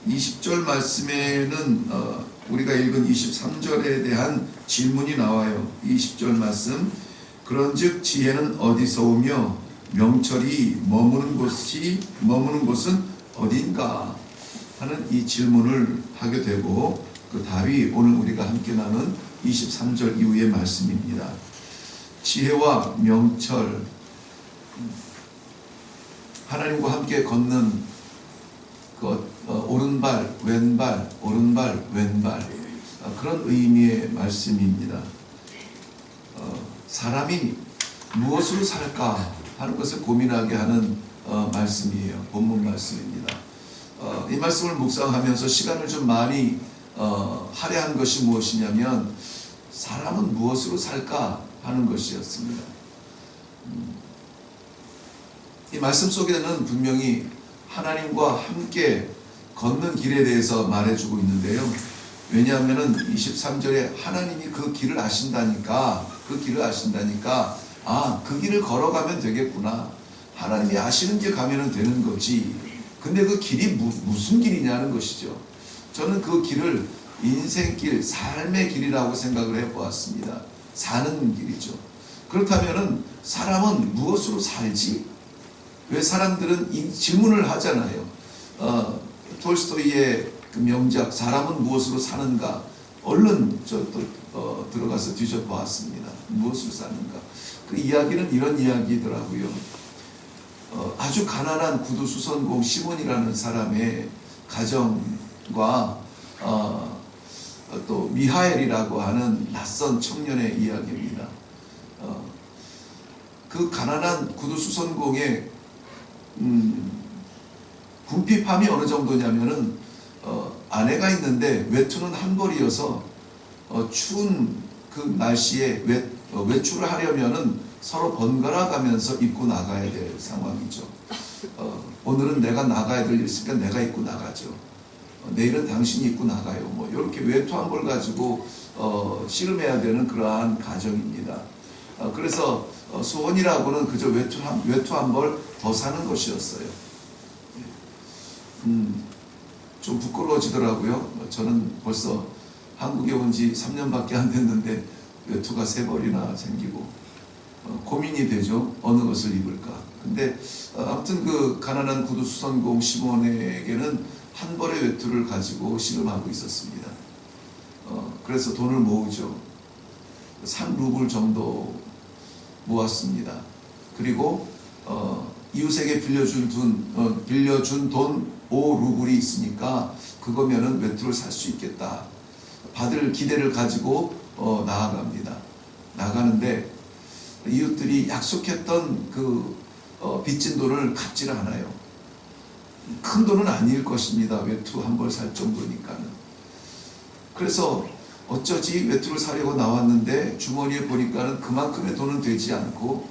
20절 말씀에는 우리가 읽은 23절에 대한 질문이 나와요. 20절 말씀, 그런즉 지혜는 어디서 오며 명철이 머무는 곳은 어딘가 하는 이 질문을 하게 되고, 그 답이 오늘 우리가 함께 나눈 23절 이후의 말씀입니다. 지혜와 명철, 하나님과 함께 걷는 오른발 왼발 오른발 왼발, 그런 의미의 말씀입니다. 사람이 무엇으로 살까 하는 것을 고민하게 하는 말씀이에요. 본문 말씀입니다. 이 말씀을 묵상하면서 시간을 좀 많이 할애한 것이 무엇이냐면, 사람은 무엇으로 살까 하는 것이었습니다. 이 말씀 속에는 분명히 하나님과 함께 걷는 길에 대해서 말해주고 있는데요. 왜냐하면 23절에 하나님이 그 길을 아신다니까, 그 길을 걸어가면 되겠구나. 하나님이 아시는 길 가면 되는 거지. 근데 그 길이 무슨 길이냐는 것이죠. 저는 그 길을 인생길, 삶의 길이라고 생각을 해보았습니다. 사는 길이죠. 그렇다면 사람은 무엇으로 살지? 왜 사람들은 이 질문을 하잖아요. 톨스토이의 그 명작 사람은 무엇으로 사는가, 얼른 들어가서 뒤져보았습니다. 무엇으로 사는가. 그 이야기는 이런 이야기더라고요. 아주 가난한 구두수선공 시몬이라는 사람의 가정과 또 미하엘이라고 하는 낯선 청년의 이야기입니다. 그 가난한 구두수선공의 궁핍함이 어느 정도냐면은 아내가 있는데 외투는 한 벌이어서 추운 그 날씨에 외출을 하려면은 서로 번갈아 가면서 입고 나가야 될 상황이죠. 오늘은 내가 나가야 될 일 있으니까 내가 입고 나가죠. 내일은 당신이 입고 나가요. 뭐 이렇게 외투 한 벌 가지고 씨름해야 되는 그러한 가정입니다. 그래서 소원이라고는 그저 외투 한 벌 더 사는 것이었어요. 좀 부끄러워지더라고요. 저는 벌써 한국에 온 지 3년밖에 안 됐는데 외투가 3벌이나 생기고 고민이 되죠. 어느 것을 입을까. 근데 아무튼 그 가난한 구두수선공 시몬에게는 한 벌의 외투를 가지고 씨름하고 있었습니다. 그래서 돈을 모으죠. 3루블 정도 모았습니다. 그리고 이웃에게 빌려준 돈 5루블이 있으니까 그거면은 외투를 살 수 있겠다. 받을 기대를 가지고 나아갑니다. 나가는데 이웃들이 약속했던 그 빚진 돈을 갚질 않아요. 큰 돈은 아닐 것입니다. 외투 한 벌 살 정도니까는. 그래서 어쩌지 외투를 사려고 나왔는데 주머니에 보니까는 그만큼의 돈은 되지 않고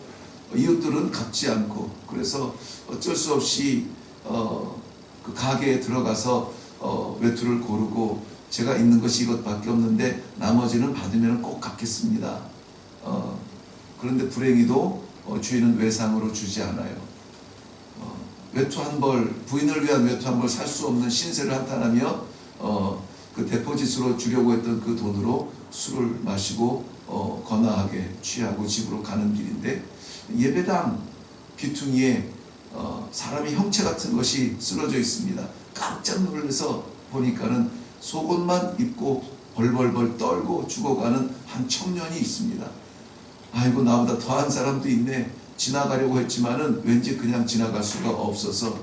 이웃들은 갚지 않고, 그래서 어쩔 수 없이 그 가게에 들어가서 외투를 고르고, 제가 있는 것이 이것밖에 없는데 나머지는 받으면 꼭 갚겠습니다. 그런데 불행히도 주인은 외상으로 주지 않아요. 외투 한 벌, 부인을 위한 외투 한 벌 살 수 없는 신세를 한탄하며 그 데포짓으로 주려고 했던 그 돈으로 술을 마시고 거나하게 취하고 집으로 가는 길인데, 예배당 귀퉁이에 사람의 형체 같은 것이 쓰러져 있습니다. 깜짝 놀라서 보니까는 속옷만 입고 벌벌벌 떨고 죽어가는 한 청년이 있습니다. 아이고, 나보다 더한 사람도 있네. 지나가려고 했지만은 왠지 그냥 지나갈 수가 없어서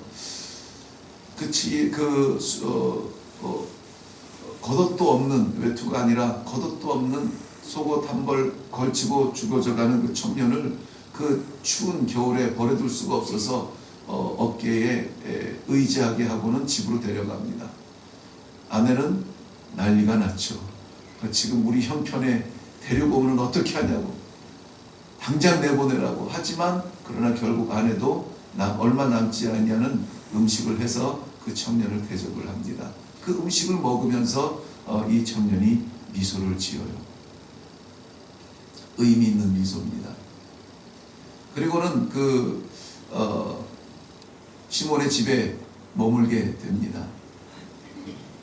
겉옷도 없는, 외투가 아니라 겉옷도 없는 속옷 한 벌 걸치고 죽어져가는 그 청년을 그 추운 겨울에 버려둘 수가 없어서 어깨에 의지하게 하고는 집으로 데려갑니다. 아내는 난리가 났죠. 지금 우리 형편에 데리고 오면 어떻게 하냐고, 당장 내보내라고. 하지만 그러나 결국 아내도 얼마 남지 않냐는 음식을 해서 그 청년을 대접을 합니다. 그 음식을 먹으면서 이 청년이 미소를 지어요. 의미 있는 미소입니다. 그리고는 시몬의 집에 머물게 됩니다.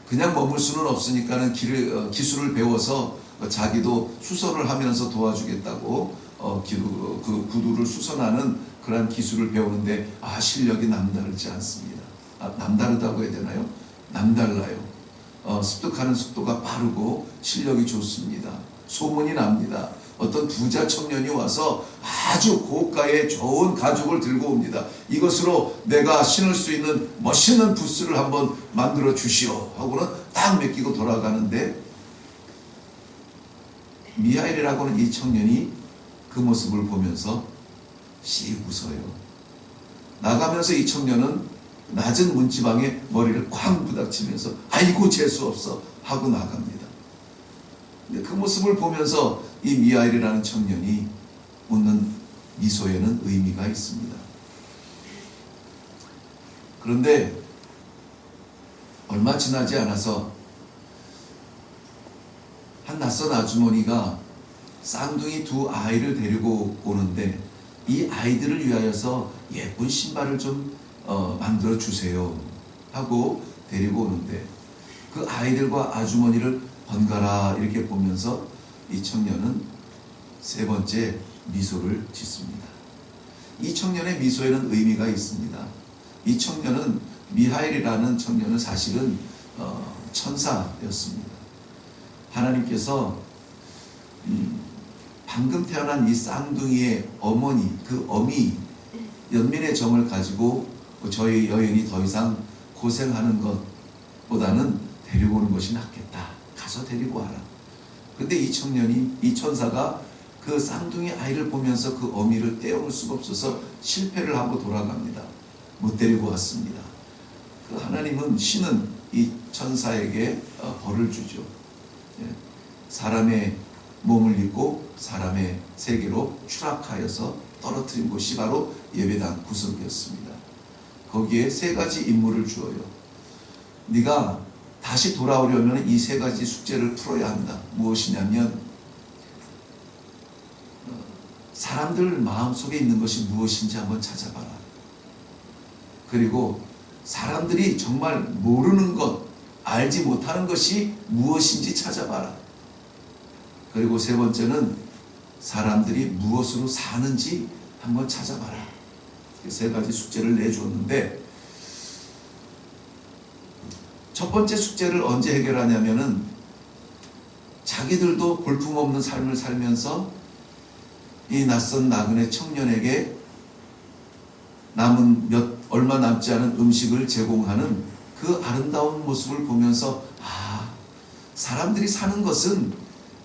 그냥 머물 수는 없으니까는 기술을 배워서 자기도 수선을 하면서 도와주겠다고 그 구두를 수선하는 그런 기술을 배우는데 실력이 남다르지 않습니다. 남다르다고 해야 되나요? 남달라요. 습득하는 속도가 빠르고 실력이 좋습니다. 소문이 납니다. 어떤 부자 청년이 와서 아주 고가의 좋은 가죽을 들고 옵니다. 이것으로 내가 신을 수 있는 멋있는 부스를 한번 만들어 주시오 하고는 딱 맡기고 돌아가는데, 미하엘이라고 하는 이 청년이 그 모습을 보면서 씩 웃어요. 나가면서 이 청년은 낮은 문지방에 머리를 쾅 부닥치면서 아이고 재수없어 하고 나갑니다. 근데 그 모습을 보면서 이 미하엘이라는 청년이 웃는 미소에는 의미가 있습니다. 그런데 얼마 지나지 않아서 한 낯선 아주머니가 쌍둥이 두 아이를 데리고 오는데, 이 아이들을 위하여서 예쁜 신발을 좀 만들어 주세요 하고 데리고 오는데, 그 아이들과 아주머니를 번갈아 이렇게 보면서 이 청년은 세 번째 미소를 짓습니다. 이 청년의 미소에는 의미가 있습니다. 이 청년은, 미하엘이라는 청년은 사실은 천사였습니다. 하나님께서 방금 태어난 이 쌍둥이의 어머니, 그 어미 연민의 정을 가지고 저희 여인이 더 이상 고생하는 것보다는 데리고 오는 것이 낫겠다. 가서 데리고 와라. 근데 이 청년이, 이 천사가 그 쌍둥이 아이를 보면서 그 어미를 떼어놓을 수가 없어서 실패를 하고 돌아갑니다. 못 데리고 왔습니다. 그 하나님은, 신은 이 천사에게 벌을 주죠. 사람의 몸을 입고 사람의 세계로 추락하여서 떨어뜨린 곳이 바로 예배당 구석이었습니다. 거기에 세 가지 임무를 주어요. 네가 다시 돌아오려면 이 세 가지 숙제를 풀어야 한다. 무엇이냐면, 사람들 마음속에 있는 것이 무엇인지 한번 찾아봐라. 그리고 사람들이 정말 모르는 것, 알지 못하는 것이 무엇인지 찾아봐라. 그리고 세 번째는 사람들이 무엇으로 사는지 한번 찾아봐라. 세 가지 숙제를 내주었는데, 첫 번째 숙제를 언제 해결하냐면은, 자기들도 볼품없는 삶을 살면서 이 낯선 나그네 청년에게 얼마 남지 않은 음식을 제공하는 그 아름다운 모습을 보면서, 사람들이 사는 것은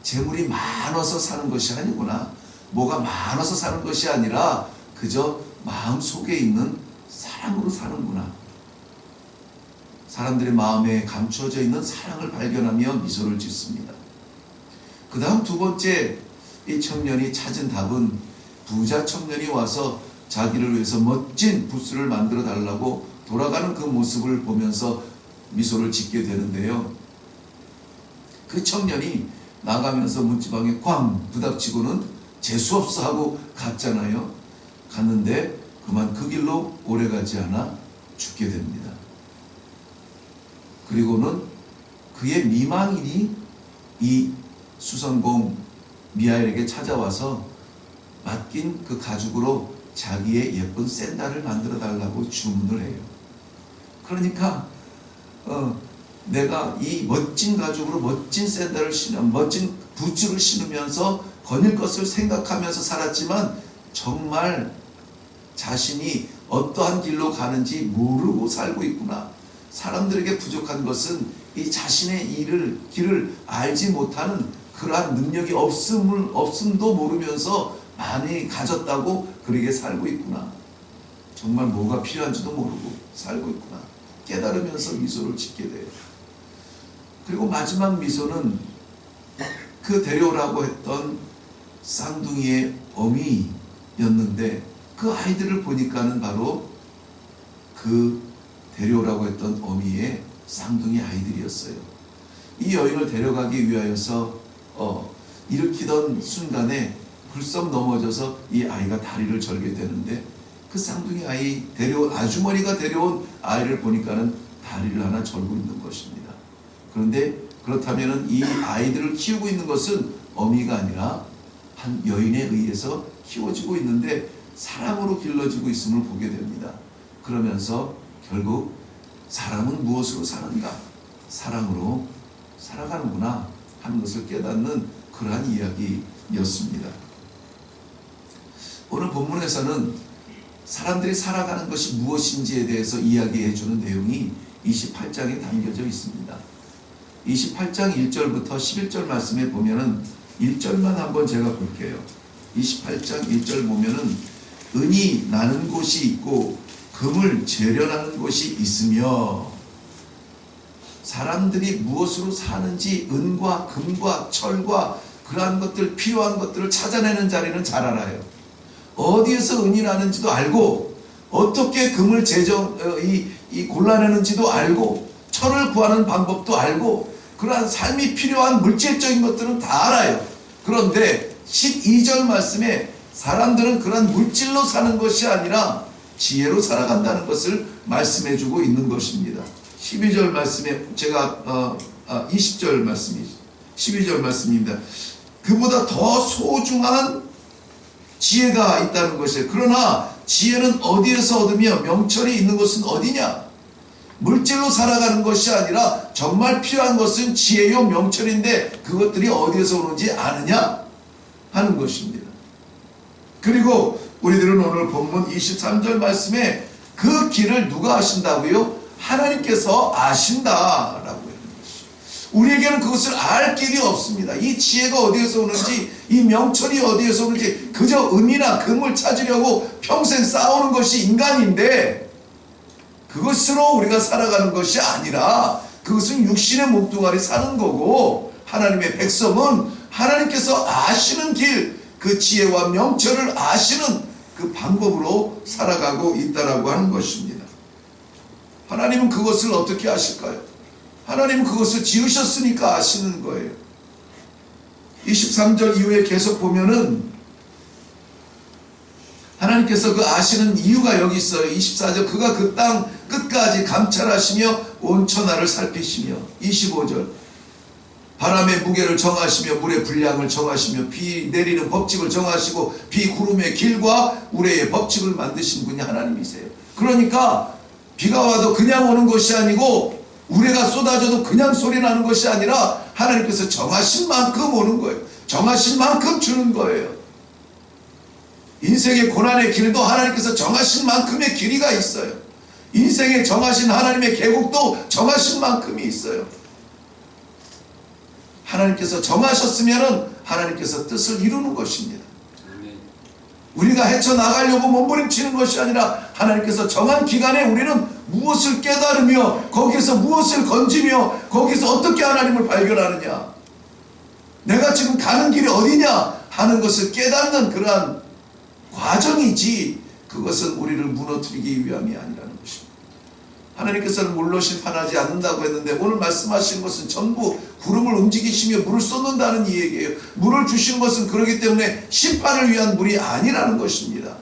재물이 많아서 사는 것이 아니구나. 뭐가 많아서 사는 것이 아니라 그저 마음속에 있는 사랑으로 사는구나. 사람들의 마음에 감춰져 있는 사랑을 발견하며 미소를 짓습니다. 그 다음 두 번째, 이 청년이 찾은 답은, 부자 청년이 와서 자기를 위해서 멋진 부스를 만들어 달라고 돌아가는 그 모습을 보면서 미소를 짓게 되는데요. 그 청년이 나가면서 문지방에 꽝 부닥치고는 재수없어 하고 갔잖아요. 갔는데 그만 그 길로 오래가지 않아 죽게 됩니다. 그리고는 그의 미망인이 이 수선공 미하엘에게 찾아와서 맡긴 그 가죽으로 자기의 예쁜 샌들을 만들어 달라고 주문을 해요. 그러니까 내가 이 멋진 가죽으로 멋진 샌들을 멋진 부츠를 신으면서 거닐 것을 생각하면서 살았지만, 정말 자신이 어떠한 길로 가는지 모르고 살고 있구나. 사람들에게 부족한 것은 이 자신의 길을 알지 못하는 그러한 능력이 없음도 모르면서 많이 가졌다고 그렇게 살고 있구나. 정말 뭐가 필요한지도 모르고 살고 있구나. 깨달으면서 미소를 짓게 돼요. 그리고 마지막 미소는 그 데려오라고 했던 쌍둥이의 어미였는데, 그 아이들을 보니까는 바로 그 데려오라고 했던 어미의 쌍둥이 아이들이었어요. 이 여인을 데려가기 위하여서 일으키던 순간에 불썩 넘어져서 이 아이가 다리를 절게 되는데, 그 쌍둥이 아주머니가 데려온 아이를 보니까는 다리를 하나 절고 있는 것입니다. 그런데 그렇다면 이 아이들을 키우고 있는 것은 어미가 아니라 한 여인에 의해서 키워지고 있는데 사랑으로 길러지고 있음을 보게 됩니다. 그러면서 결국 사람은 무엇으로 사는가? 사랑으로 살아가는구나 하는 것을 깨닫는 그러한 이야기였습니다. 오늘 본문에서는 사람들이 살아가는 것이 무엇인지에 대해서 이야기해 주는 내용이 28장에 담겨져 있습니다. 28장 1절부터 11절 말씀에 보면은 1절만 한번 제가 볼게요. 28장 1절 보면은 은이 나는 곳이 있고 금을 재련하는 곳이 있으며, 사람들이 무엇으로 사는지 은과 금과 철과 그러한 것들, 필요한 것들을 찾아내는 자리는 잘 알아요. 어디에서 은이 나는지도 알고, 어떻게 금을 골라내는지도 알고, 철을 구하는 방법도 알고, 그러한 삶이 필요한 물질적인 것들은 다 알아요. 그런데 12절 말씀에 사람들은 그런 물질로 사는 것이 아니라 지혜로 살아간다는 것을 말씀해 주고 있는 것입니다. 12절 말씀에 제가 20절 말씀이죠. 12절 말씀입니다. 그보다 더 소중한 지혜가 있다는 것이에요. 그러나 지혜는 어디에서 얻으며 명철이 있는 곳은 어디냐? 물질로 살아가는 것이 아니라 정말 필요한 것은 지혜요 명철인데 그것들이 어디에서 오는지 아느냐 하는 것입니다. 그리고 우리들은 오늘 본문 23절 말씀에 그 길을 누가 아신다고요? 하나님께서 아신다라고 하는 것이죠. 우리에게는 그것을 알 길이 없습니다. 이 지혜가 어디에서 오는지, 이 명철이 어디에서 오는지 그저 은이나 금을 찾으려고 평생 쌓아오는 것이 인간인데, 그것으로 우리가 살아가는 것이 아니라 그것은 육신의 몸뚱아리 사는 거고, 하나님의 백성은 하나님께서 아시는 길, 그 지혜와 명철을 아시는 그 방법으로 살아가고 있다라고 하는 것입니다. 하나님은 그것을 어떻게 아실까요? 하나님은 그것을 지으셨으니까 아시는 거예요. 23절 이후에 계속 보면은 하나님께서 그 아시는 이유가 여기 있어요. 24절 그가 그 땅 끝까지 감찰하시며 온 천하를 살피시며, 25절 바람의 무게를 정하시며 물의 분량을 정하시며 비 내리는 법칙을 정하시고 비 구름의 길과 우레의 법칙을 만드신 분이 하나님이세요. 그러니까 비가 와도 그냥 오는 것이 아니고 우레가 쏟아져도 그냥 소리 나는 것이 아니라 하나님께서 정하신 만큼 오는 거예요. 정하신 만큼 주는 거예요. 인생의 고난의 길도 하나님께서 정하신 만큼의 길이가 있어요. 인생에 정하신 하나님의 계곡도 정하신 만큼이 있어요. 하나님께서 정하셨으면 하나님께서 뜻을 이루는 것입니다. 우리가 헤쳐나가려고 몸부림치는 것이 아니라 하나님께서 정한 기간에 우리는 무엇을 깨달으며 거기에서 무엇을 건지며 거기서 어떻게 하나님을 발견하느냐, 내가 지금 가는 길이 어디냐 하는 것을 깨닫는 그러한 과정이지, 그것은 우리를 무너뜨리기 위함이 아니라는 것입니다. 하나님께서는 물로 심판하지 않는다고 했는데 오늘 말씀하신 것은 전부 구름을 움직이시며 물을 쏟는다는 이 얘기예요. 물을 주신 것은 그렇기 때문에 심판을 위한 물이 아니라는 것입니다.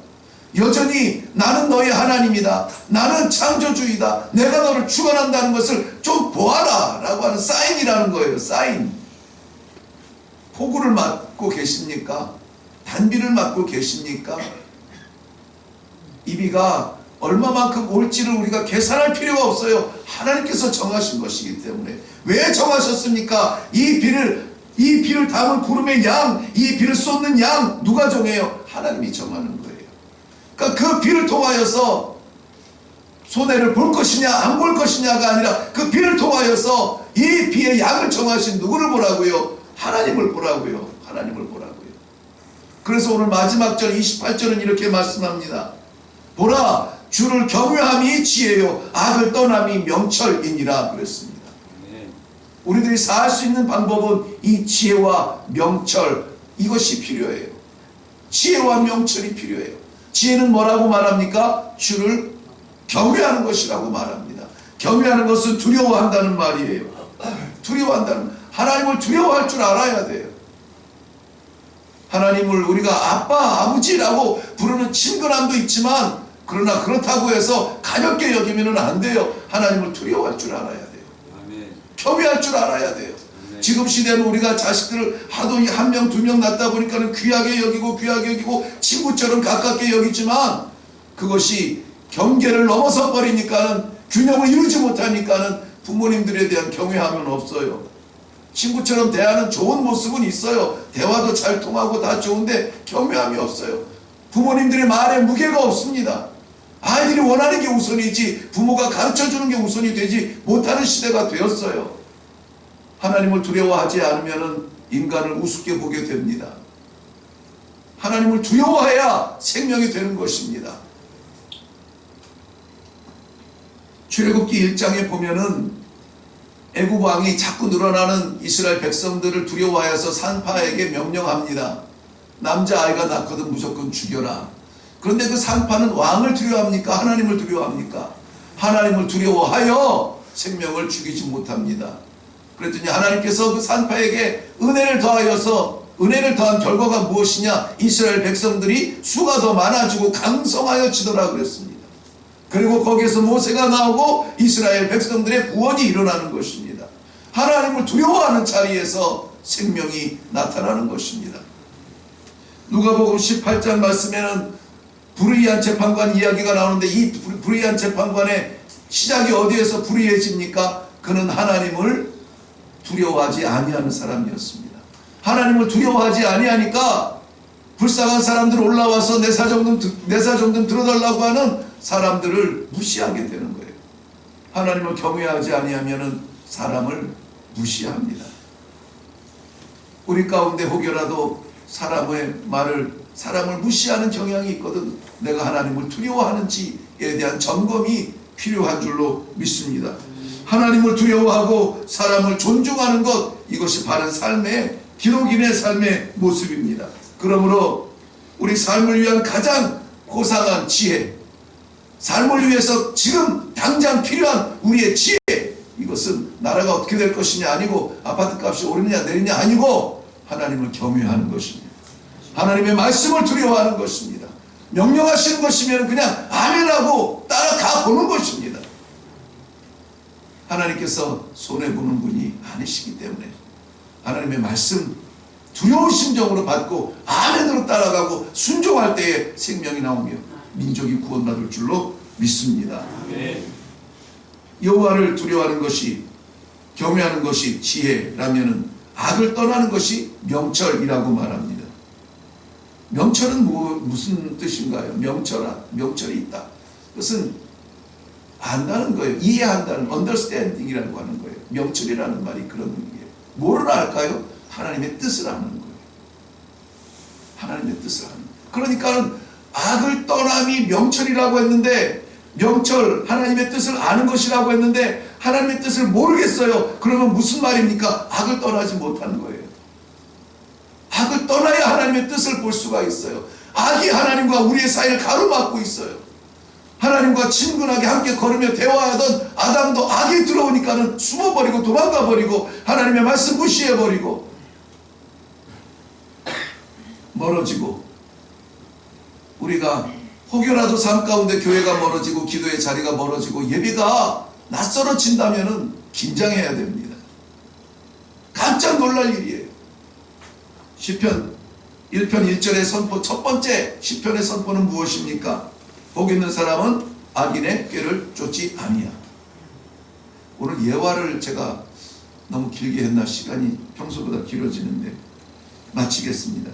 여전히 나는 너의 하나님이다, 나는 창조주이다, 내가 너를 축원한다는 것을 좀 보아라 라고 하는 사인이라는 거예요. 사인. 폭우를 맞고 계십니까? 단비를 맞고 계십니까? 이 비가 얼마만큼 올지를 우리가 계산할 필요가 없어요. 하나님께서 정하신 것이기 때문에. 왜 정하셨습니까? 이 비를 담은 구름의 양, 이 비를 쏟는 양 누가 정해요? 하나님이 정하는 거예요. 그러니까 그 비를 통하여서 손해를 볼 것이냐 안 볼 것이냐가 아니라 그 비를 통하여서 이 비의 양을 정하신 누구를 보라고요? 하나님을 보라고요. 하나님을 보라고요. 그래서 오늘 마지막 절 28절은 이렇게 말씀합니다. 보라, 주를 경외함이 지혜요 악을 떠남이 명철이니라 그랬습니다. 우리들이 살 수 있는 방법은 이 지혜와 명철, 이것이 필요해요. 지혜와 명철이 필요해요. 지혜는 뭐라고 말합니까? 주를 경외하는 것이라고 말합니다. 경외하는 것은 두려워한다는 말이에요. 하나님을 두려워할 줄 알아야 돼요. 하나님을 우리가 아빠, 아버지라고 부르는 친근함도 있지만, 그러나 그렇다고 해서 가볍게 여기면 안 돼요. 하나님을 두려워할 줄 알아야 돼요. 겸유할 줄 알아야 돼요. 지금 시대는 우리가 자식들을 하도 한 명, 두 명 낳다 보니까는 귀하게 여기고 친구처럼 가깝게 여기지만 그것이 경계를 넘어서 버리니까는 균형을 이루지 못하니까는 부모님들에 대한 경외함은 없어요. 친구처럼 대하는 좋은 모습은 있어요. 대화도 잘 통하고 다 좋은데 경외함이 없어요. 부모님들의 말에 무게가 없습니다. 아이들이 원하는 게 우선이지 부모가 가르쳐주는 게 우선이 되지 못하는 시대가 되었어요. 하나님을 두려워하지 않으면 인간을 우습게 보게 됩니다. 하나님을 두려워해야 생명이 되는 것입니다. 출애굽기 1장에 보면은 애굽 왕이 자꾸 늘어나는 이스라엘 백성들을 두려워하여서 산파에게 명령합니다. 남자아이가 낳거든 무조건 죽여라. 그런데 그 산파는 왕을 두려워합니까? 하나님을 두려워합니까? 하나님을 두려워하여 생명을 죽이지 못합니다. 그랬더니 하나님께서 그 산파에게 은혜를 더한 결과가 무엇이냐? 이스라엘 백성들이 수가 더 많아지고 강성하여지더라 그랬습니다. 그리고 거기에서 모세가 나오고 이스라엘 백성들의 구원이 일어나는 것입니다. 하나님을 두려워하는 자리에서 생명이 나타나는 것입니다. 누가복음 18장 말씀에는 불의한 재판관 이야기가 나오는데 이 불의한 재판관의 시작이 어디에서 불의해집니까? 그는 하나님을 두려워하지 아니하는 사람이었습니다. 하나님을 두려워하지 아니하니까 불쌍한 사람들 올라와서 내 사 좀 들어달라고 하는 사람들을 무시하게 되는 거예요. 하나님을 경외하지 아니하면 사람을 무시합니다. 우리 가운데 혹여라도 사람을 무시하는 경향이 있거든. 내가 하나님을 두려워하는지에 대한 점검이 필요한 줄로 믿습니다. 하나님을 두려워하고 사람을 존중하는 것, 이것이 바른 삶의 기독인의 삶의 모습입니다. 그러므로 우리 삶을 위한 가장 고상한 지혜, 삶을 위해서 지금 당장 필요한 우리의 지혜, 이것은 나라가 어떻게 될 것이냐 아니고 아파트 값이 오르느냐 내리냐 아니고 하나님을 경외하는 것입니다. 하나님의 말씀을 두려워하는 것입니다. 명령하시는 것이면 그냥 아멘하고 따라가 보는 것입니다. 하나님께서 손해보는 분이 아니시기 때문에 하나님의 말씀 두려운 심정으로 받고 아멘으로 따라가고 순종할 때에 생명이 나오며 민족이 구원받을 줄로 믿습니다. 여호와를 두려워하는 것이, 경외하는 것이 지혜라면은 악을 떠나는 것이 명철이라고 말합니다. 명철은 무슨 뜻인가요? 명철이 있다. 그것은 안다는 거예요. 이해한다는, understanding이라고 하는 거예요. 명철이라는 말이 그런 의미예요. 뭐를 알까요? 하나님의 뜻을 아는 거예요. 하나님의 뜻을 아는 거예요. 그러니까 악을 떠남이 명철이라고 했는데, 명철, 하나님의 뜻을 아는 것이라고 했는데 하나님의 뜻을 모르겠어요. 그러면 무슨 말입니까? 악을 떠나지 못하는 거예요. 악을 떠나야 하나님의 뜻을 볼 수가 있어요. 악이 하나님과 우리의 사이를 가로막고 있어요. 하나님과 친근하게 함께 걸으며 대화하던 아담도 악이 들어오니까는 숨어버리고 도망가버리고 하나님의 말씀 무시해버리고 멀어지고, 우리가 혹여라도 삶 가운데 교회가 멀어지고 기도의 자리가 멀어지고 예배가 낯설어진다면 긴장해야 됩니다. 깜짝 놀랄 일이에요. 시편 1편 1절의 선포, 첫 번째 시편의 선포는 무엇입니까? 복 있는 사람은 악인의 꾀를 쫓지 아니야. 오늘 예화를 제가 너무 길게 했나? 시간이 평소보다 길어지는데 마치겠습니다.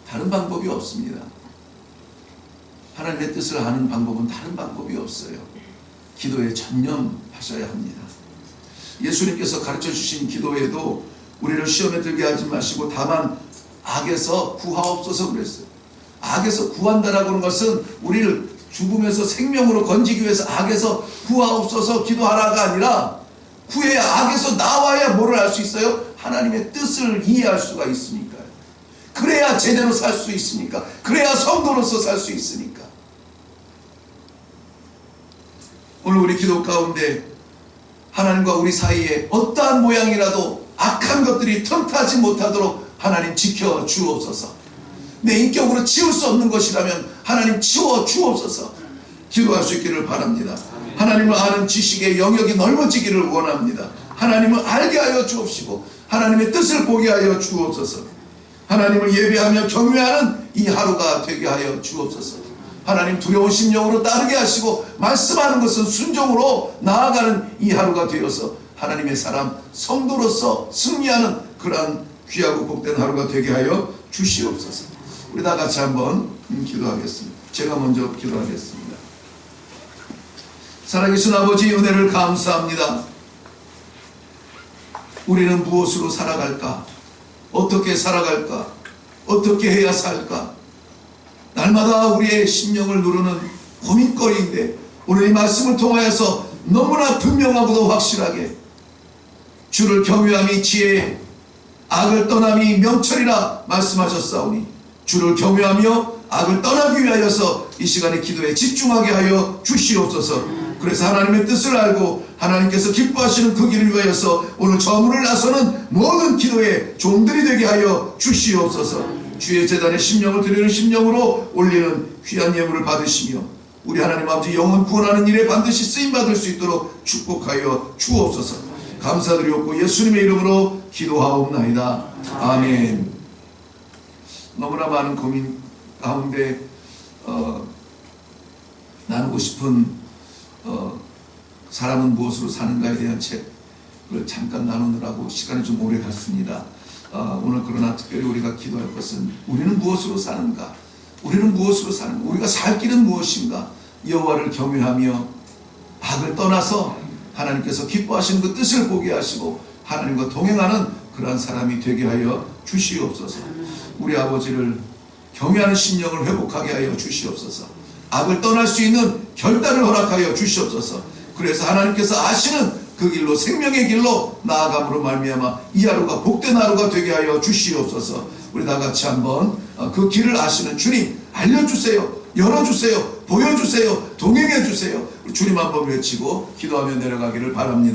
다른 방법이 없습니다. 하나님의 뜻을 아는 방법은 다른 방법이 없어요. 기도에 전념하셔야 합니다. 예수님께서 가르쳐 주신 기도에도 우리를 시험에 들게 하지 마시고 다만 악에서 구하옵소서 그랬어요. 악에서 구한다라고 하는 것은 우리를 죽음에서 생명으로 건지기 위해서 악에서 구하옵소서 기도하라가 아니라, 구해야, 악에서 나와야 뭐를 할 수 있어요? 하나님의 뜻을 이해할 수가 있으니까요. 그래야 제대로 살 수 있으니까, 그래야 성도로서 살 수 있으니까. 오늘 우리 기도 가운데 하나님과 우리 사이에 어떠한 모양이라도 악한 것들이 틈타지 못하도록 하나님 지켜 주옵소서. 내 인격으로 지울 수 없는 것이라면 하나님 지워 주옵소서. 기도할 수 있기를 바랍니다. 하나님을 아는 지식의 영역이 넓어지기를 원합니다. 하나님을 알게 하여 주옵시고 하나님의 뜻을 보게 하여 주옵소서. 하나님을 예배하며 경외하는 이 하루가 되게 하여 주옵소서. 하나님 두려운 심령으로 따르게 하시고 말씀하는 것은 순종으로 나아가는 이 하루가 되어서 하나님의 사람 성도로서 승리하는 그러한 귀하고 복된 하루가 되게 하여 주시옵소서. 우리 다 같이 한번 기도하겠습니다. 제가 먼저 기도하겠습니다. 살아계신 아버지, 은혜를 감사합니다. 우리는 무엇으로 살아갈까? 어떻게 살아갈까? 어떻게 해야 살까? 날마다 우리의 심령을 누르는 고민거리인데 오늘 이 말씀을 통하여서 너무나 분명하고도 확실하게 주를 경외함이 지혜, 악을 떠남이 명철이라 말씀하셨사오니 주를 경외하며 악을 떠나기 위하여서 이 시간에 기도에 집중하게 하여 주시옵소서. 그래서 하나님의 뜻을 알고 하나님께서 기뻐하시는 그 길을 위하여서 오늘 저물을 나서는 모든 기도의 종들이 되게 하여 주시옵소서. 주의 제단에 심령을 드리는 심령으로 올리는 귀한 예물을 받으시며 우리 하나님 아버지 영혼 구원하는 일에 반드시 쓰임받을 수 있도록 축복하여 주옵소서. 감사드리옵고 예수님의 이름으로 기도하옵나이다. 아멘. 너무나 많은 고민 가운데 나누고 싶은 사람은 무엇으로 사는가에 대한 책을 잠깐 나누느라고 시간이 좀 오래 갔습니다. 오늘 그러나 특별히 우리가 기도할 것은 우리는 무엇으로 사는가? 우리는 무엇으로 사는가? 우리가 살 길은 무엇인가? 여호와를 경외하며 악을 떠나서 하나님께서 기뻐하시는 그 뜻을 보게 하시고 하나님과 동행하는 그러한 사람이 되게 하여 주시옵소서. 우리 아버지를 경외하는 심령을 회복하게 하여 주시옵소서. 악을 떠날 수 있는 결단을 허락하여 주시옵소서. 그래서 하나님께서 아시는 그 길로 생명의 길로 나아감으로 말미암아 이 하루가 복된 하루가 되게 하여 주시옵소서. 우리 다 같이 한번 그 길을 아시는 주님 알려주세요. 열어주세요. 보여주세요. 동행해주세요. 주님 한번 외치고 기도하며 내려가기를 바랍니다.